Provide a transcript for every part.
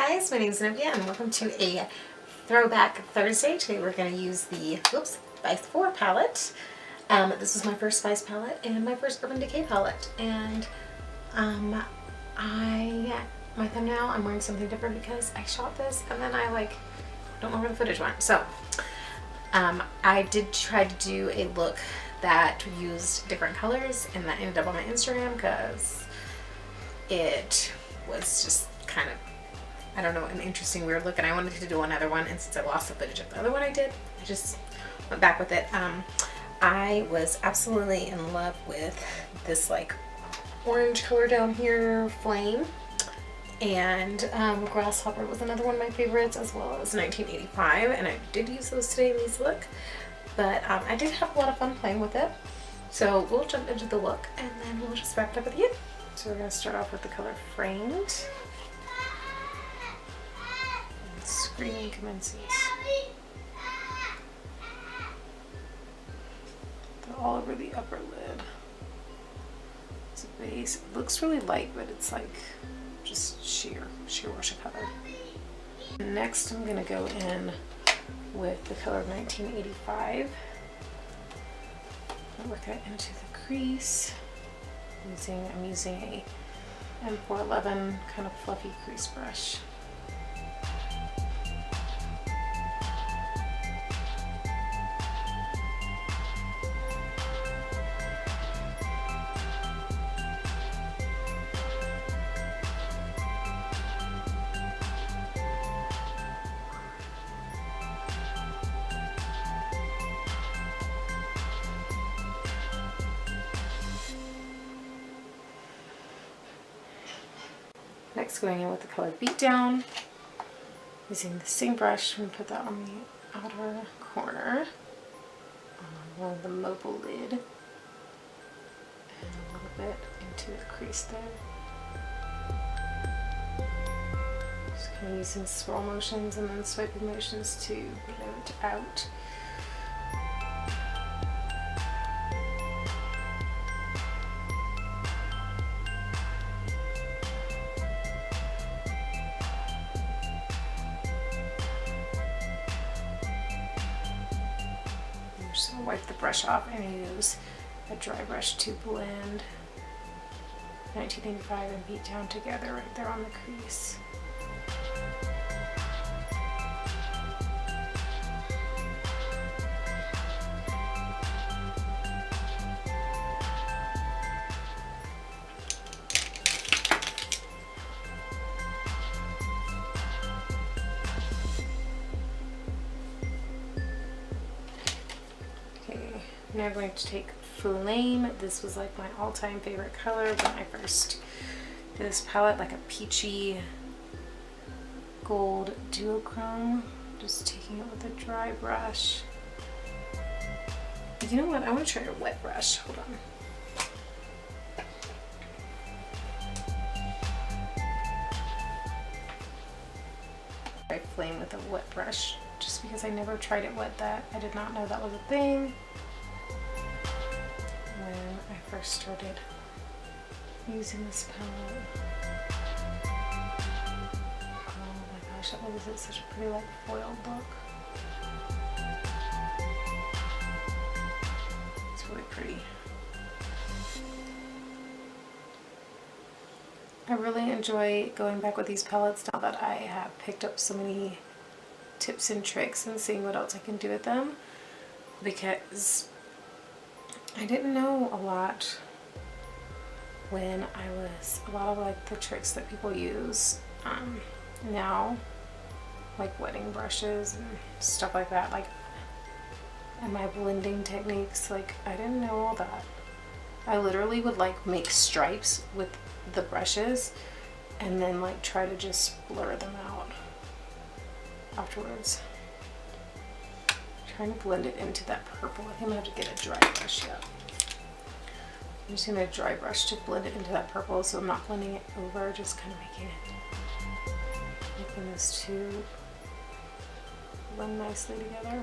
guys, my name is Nivea and welcome to a Throwback Thursday. Today we're going to use the Vice 4 palette. This is my first Vice palette and my first Urban Decay palette. And my thumbnail, I'm wearing something different because I shot this and then I don't know where the footage went. So I did try to do a look that used different colors, and that ended up on my Instagram because it was just kind of, I don't know, an interesting weird look, and I wanted to do another one, and since I lost the footage of the other one I did, I just went back with it. I was absolutely in love with this like orange color down here, Flame, and Grasshopper was another one of my favorites, as well as 1985, and I did use those today in these look, but I did have a lot of fun playing with it. So we'll jump into the look and then we'll just wrap it up at the end. So we're going to start off with the color Framed. And Screaming commences. They're all over the upper lid. It's a base. It looks really light, but it's like just sheer wash of color. Next I'm going to go in with the color 1985. I'll work that into the crease. I'm using a M411 kind of fluffy crease brush. Next, going in with the color Beat Down, using the same brush, and put that on the outer corner, along the mobile lid, and a little bit into the crease there. Just kind of using swirl motions and then swiping motions to blend out. Just gonna wipe the brush off and use a dry brush to blend 1985 and Beat Down together right there on the crease. Now I'm going to take Flame. This was like my all-time favorite color when I first did this palette, like a peachy gold duochrome. Just taking it with a dry brush. You know what? I want to try a wet brush. Hold on. I Flame with a wet brush just because I never tried it wet. That I did not know that was a thing when I first started using this palette. Oh my gosh, that was such a pretty like foiled look. It's really pretty. I really enjoy going back with these palettes now that I have picked up so many tips and tricks and seeing what else I can do with them, because I didn't know a lot when I was, a lot of like the tricks that people use now, like wetting brushes and stuff like that, like, and my blending techniques, like I didn't know all that. I literally would like make stripes with the brushes and then like try to just blur them out afterwards. Trying to blend it into that purple. I think I'm gonna have to get a dry brush yet. I'm just gonna dry brush to blend it into that purple, so I'm not blending it over, just kind of making those two blend nicely together.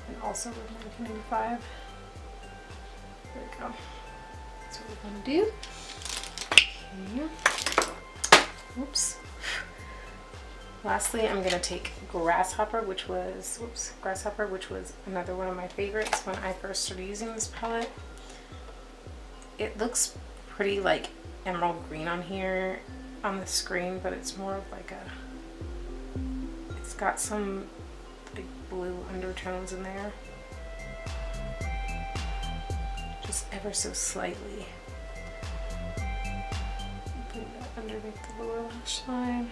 And also with 1985. There we go. That's what we're gonna do. Okay. Oops. Lastly, I'm gonna take Grasshopper, which was another one of my favorites when I first started using this palette. It looks pretty like emerald green on here on the screen, but it's more of like it's got some big blue undertones in there. Just ever so slightly. Put that underneath the lower lash line.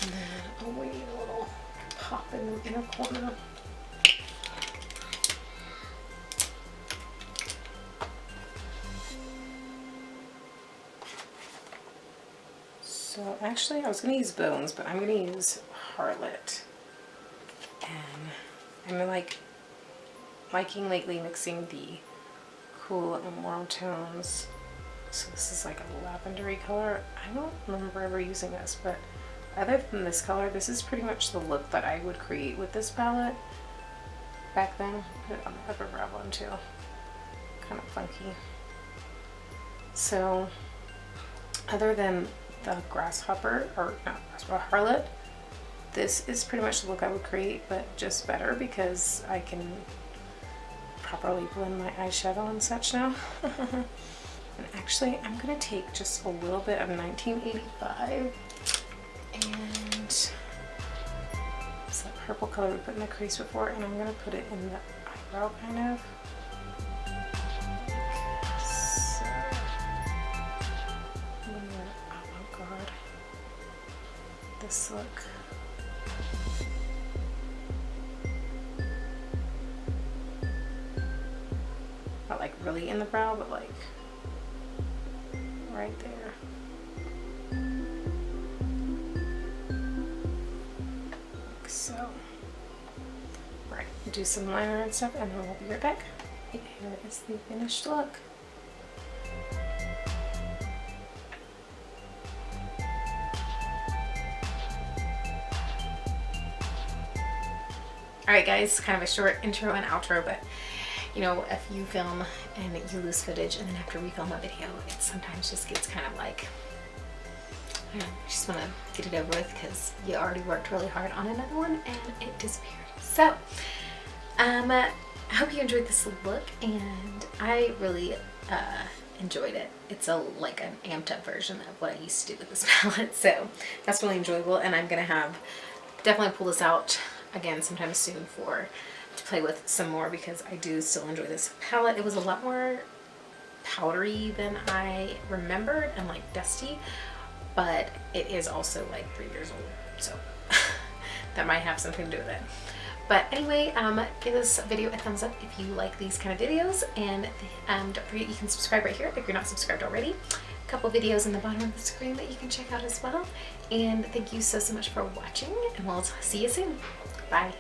And then, oh, we need a little pop in the inner corner. So actually I was going to use Bones, but I'm going to use Harlot. And I'm liking lately mixing the cool and warm tones. So this is like a lavendery color. I don't remember ever using this, but other than this color, this is pretty much the look that I would create with this palette back then. Put it on the upper brow bone too. Kind of funky. So other than the Grasshopper, or not Grasshopper, Harlot, this is pretty much the look I would create, but just better because I can properly blend my eyeshadow and such now. And actually I'm gonna take just a little bit of 1985 and it's that purple color we put in the crease before, and I'm gonna put it in the eyebrow kind of. So, oh god, this look. Not like really in the brow, but like right there. Like so. Right, do some liner and stuff, and then we'll be right back. Here is the finished look. Alright guys, kind of a short intro and outro, but you know, if you film and you lose footage and then have to refilm a video, it sometimes just gets kind of like, I don't know, you just want to get it over with because you already worked really hard on another one and it disappeared. So, I hope you enjoyed this look, and I really enjoyed it. It's like an amped up version of what I used to do with this palette, so that's really enjoyable, and I'm going to definitely pull this out again sometime soon to play with some more because I do still enjoy this palette. It was a lot more powdery than I remembered and like dusty, but it is also like 3 years old, so that might have something to do with it. But anyway, give this video a thumbs up if you like these kind of videos, and don't forget you can subscribe right here if you're not subscribed already. A couple videos in the bottom of the screen that you can check out as well. And thank you so much for watching, and we'll see you soon. Bye.